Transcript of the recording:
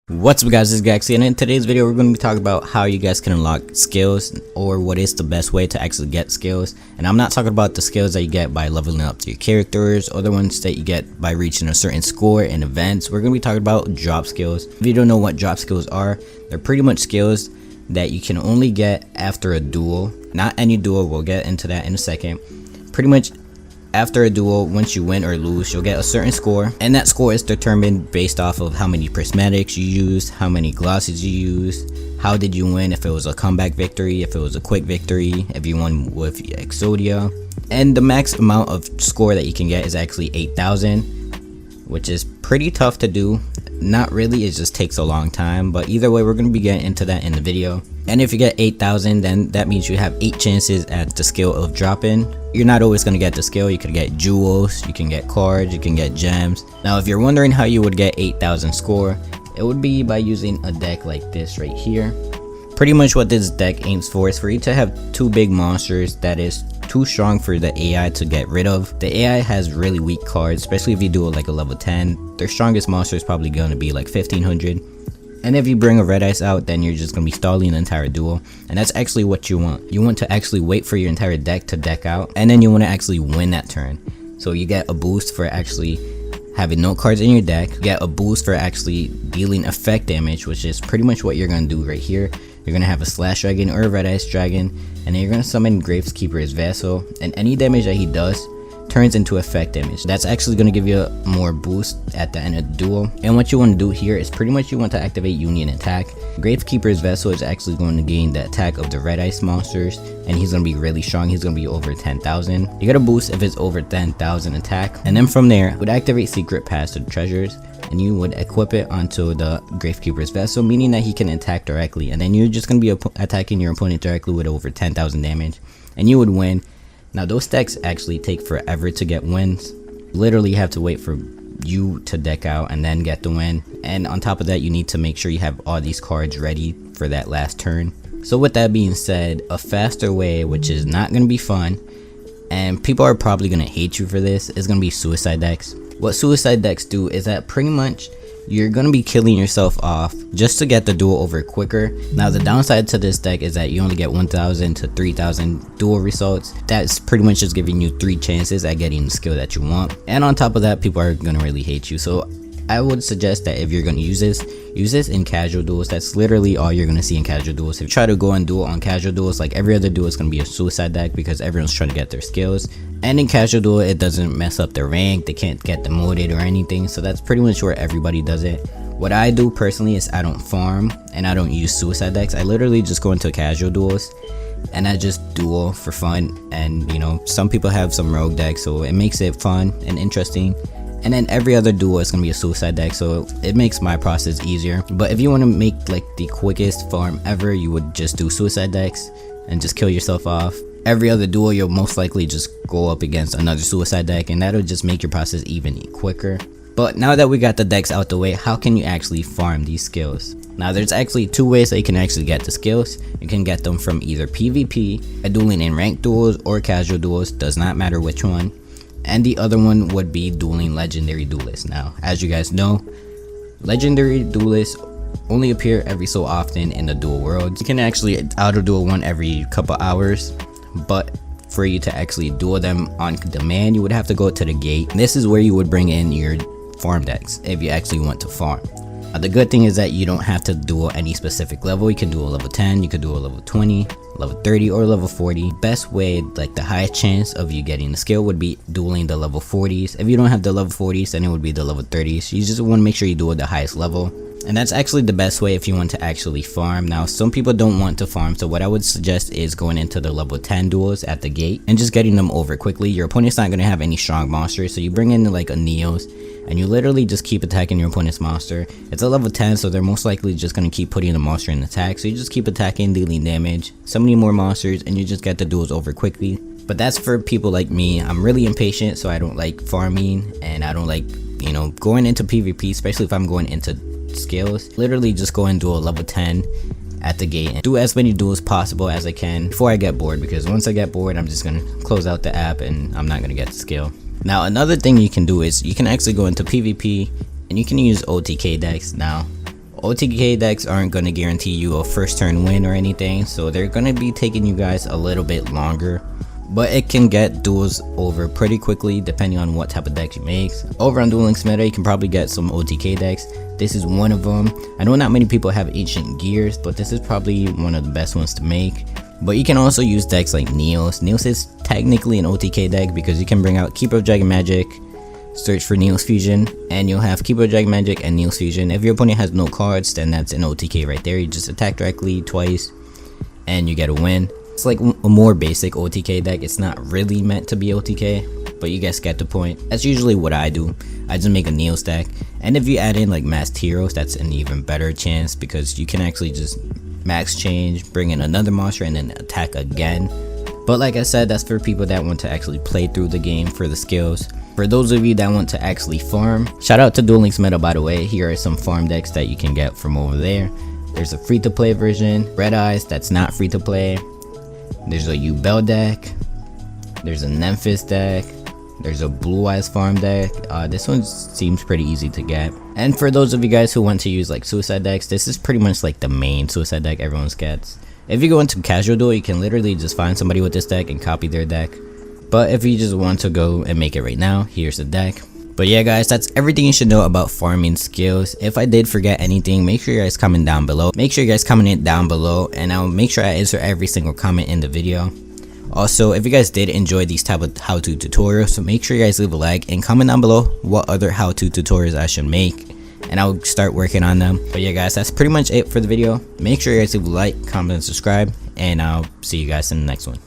What's up guys, this is Galaxy, and in today's video we're going to be talking about how you guys can unlock skills, or what is the best way to actually get skills. And I'm not talking about the skills that you get by leveling up to your characters or the ones that you get by reaching a certain score in events. We're going to be talking about drop skills. If you don't know what drop skills are, they're pretty much skills that you can only get after a duel. Not any duel, we'll get into that in a second. Pretty much after a duel, once you win or lose, you'll get a certain score, and that score is determined based off of how many prismatics you used, how many glosses you used, how did you win, if it was a comeback victory, if it was a quick victory, if you won with yugioh. And the max amount of score that you can get is actually 8,000, which is pretty tough to do. Not really, it just takes a long time, but either way we're going to be getting into that in the video. And if you get 8,000, then that means you have 8 chances at the skill of dropping. You're not always going to get the skill. You could get jewels, you can get cards, you can get gems. Now if you're wondering how you would get 8,000 score, it would be by using a deck like this right here. Pretty much what this deck aims for is for you to have 2 big monsters that is too strong for the AI to get rid of. The AI has really weak cards, especially if you do it like a level 10. Their strongest monster is probably going to be like 1500. And if you bring a red ice out, then you're just going to be stalling the entire duel. And that's actually what you want. You want to actually wait for your entire deck to deck out, and then you want to actually win that turn. So you get a boost for actually having no cards in your deck. You get a boost for actually dealing effect damage, which is pretty much what you're going to do right here. You're going to have a slash dragon or a red ice dragon, and then you're going to summon Gravekeeper's Vassal, and any damage that he does turns into effect damage. That's actually going to give you a more boost at the end of the duel. And what you want to do here is pretty much you want to activate Union Attack. Gravekeeper's Vassal is actually going to gain the attack of the red ice monsters, and he's going to be really strong. He's going to be over 10,000. You get a boost if it's over 10,000 attack, and then from there you would activate Secret Pass to the treasures, and you would equip it onto the Gravekeeper's Vassal, meaning that he can attack directly, and then you're just going to be attacking your opponent directly with over 10,000 damage, and you would win. Now those decks actually take forever to get wins. Literally have to wait for you to deck out and then get the win, and on top of that you need to make sure you have all these cards ready for that last turn. So with that being said, a faster way, which is not going to be fun, and people are probably going to hate you for this, is going to be suicide decks. What suicide decks do is that pretty much you're going to be killing yourself off just to get the duel over quicker. Now the downside to this deck is that you only get 1,000 to 3,000 duel results. That's pretty much just giving you 3 chances at getting the skill that you want. And on top of that, people are going to really hate you. So I would suggest that if you're going to use this in casual duels. That's literally all you're going to see in casual duels. If you try to go and duel on casual duels, like every other duel is going to be a suicide deck because everyone's trying to get their skills. And in casual duel, it doesn't mess up their rank. They can't get demoted or anything. So that's pretty much where everybody does it. What I do personally is I don't farm and I don't use suicide decks. I literally just go into casual duels and I just duel for fun. And you know, some people have some rogue decks, so it makes it fun and interesting. And then every other duel is going to be a suicide deck, so it makes my process easier. But if you want to make like the quickest farm ever, you would just do suicide decks and just kill yourself off. Every other duel you'll most likely just go up against another suicide deck, and that'll just make your process even quicker. But now that we got the decks out the way, how can you actually farm these skills? Now there's actually 2 ways that you can actually get the skills. You can get them from either PvP, by dueling in ranked duels, or casual duels, does not matter which one. And the other one would be dueling legendary duelists. Now as you guys know, legendary duelists only appear every so often in the duel world. You can actually auto duel one every couple hours, but for you to actually duel them on demand, you would have to go to the gate. This is where you would bring in your farm decks if you actually want to farm. The good thing is that you don't have to duel any specific level. You can do a level 10, you could do a level 20, level 30, or level 40. Best way, like the highest chance of you getting the skill, would be dueling the level 40s. If you don't have the level 40s, then it would be the level 30s. You just want to make sure you duel the highest level. And that's actually the best way if you want to actually farm. Now some people don't want to farm, so what I would suggest is going into the level 10 duels at the gate and just getting them over quickly. Your opponent's not going to have any strong monsters, so you bring in like a Neos and you literally just keep attacking your opponent's monster. It's a level 10, so they're most likely just going to keep putting the monster in attack, so you just keep attacking, dealing damage, summoning more monsters, and you just get the duels over quickly. But that's for people like me. I'm really impatient, so I don't like farming, and I don't like, you know, going into PvP, especially if I'm going into skills. Literally just go and do a level 10 at the gate and do as many duels possible as I can before I get bored, because once I get bored I'm just gonna close out the app and I'm not gonna get the skill. Now another thing you can do is you can actually go into PvP and you can use OTK decks. Now OTK decks aren't going to guarantee you a first turn win or anything, so they're going to be taking you guys a little bit longer, but it can get duels over pretty quickly depending on what type of deck you make. Over on Duel Links meta, you can probably get some OTK decks. This is one of them. I know not many people have ancient gears, but this is probably one of the best ones to make. But you can also use decks like Neos. Neos is technically an OTK deck because you can bring out Keeper of Dragon Magic, search for Neos Fusion, and you'll have Keeper of Dragon Magic and Neos Fusion. If your opponent has no cards, then that's an OTK right there. You just attack directly twice and you get a win. It's like a more basic OTK deck. It's not really meant to be OTK, but you guys get the point. That's usually what I do. I just make a Neos deck, and if you add in like masked heroes, that's an even better chance because you can actually just max change, bring in another monster, and then attack again. But like I said, that's for people that want to actually play through the game for the skills. For those of you that want to actually farm, shout out to Duel Links meta, by the way. Here are some farm decks that you can get from over there. There's a free to play version, Red Eyes, that's not free to play. There's a yugioh deck, there's a Memphis deck, there's a Blue Eyes farm deck. This one seems pretty easy to get. And for those of you guys who want to use like suicide decks, this is pretty much like the main suicide deck everyone gets. If you go into casual duel, you can literally just find somebody with this deck and copy their deck. But if you just want to go and make it right now, here's the deck. But yeah guys, that's everything you should know about farming skills. If I did forget anything, make sure you guys comment down below. Make sure you guys comment it down below, and I'll make sure I answer every single comment in the video. Also, if you guys did enjoy these type of how-to tutorials, so make sure you guys leave a like and comment down below what other how-to tutorials I should make, and I'll start working on them. But yeah guys, that's pretty much it for the video. Make sure you guys leave a like, comment, and subscribe, and I'll see you guys in the next one.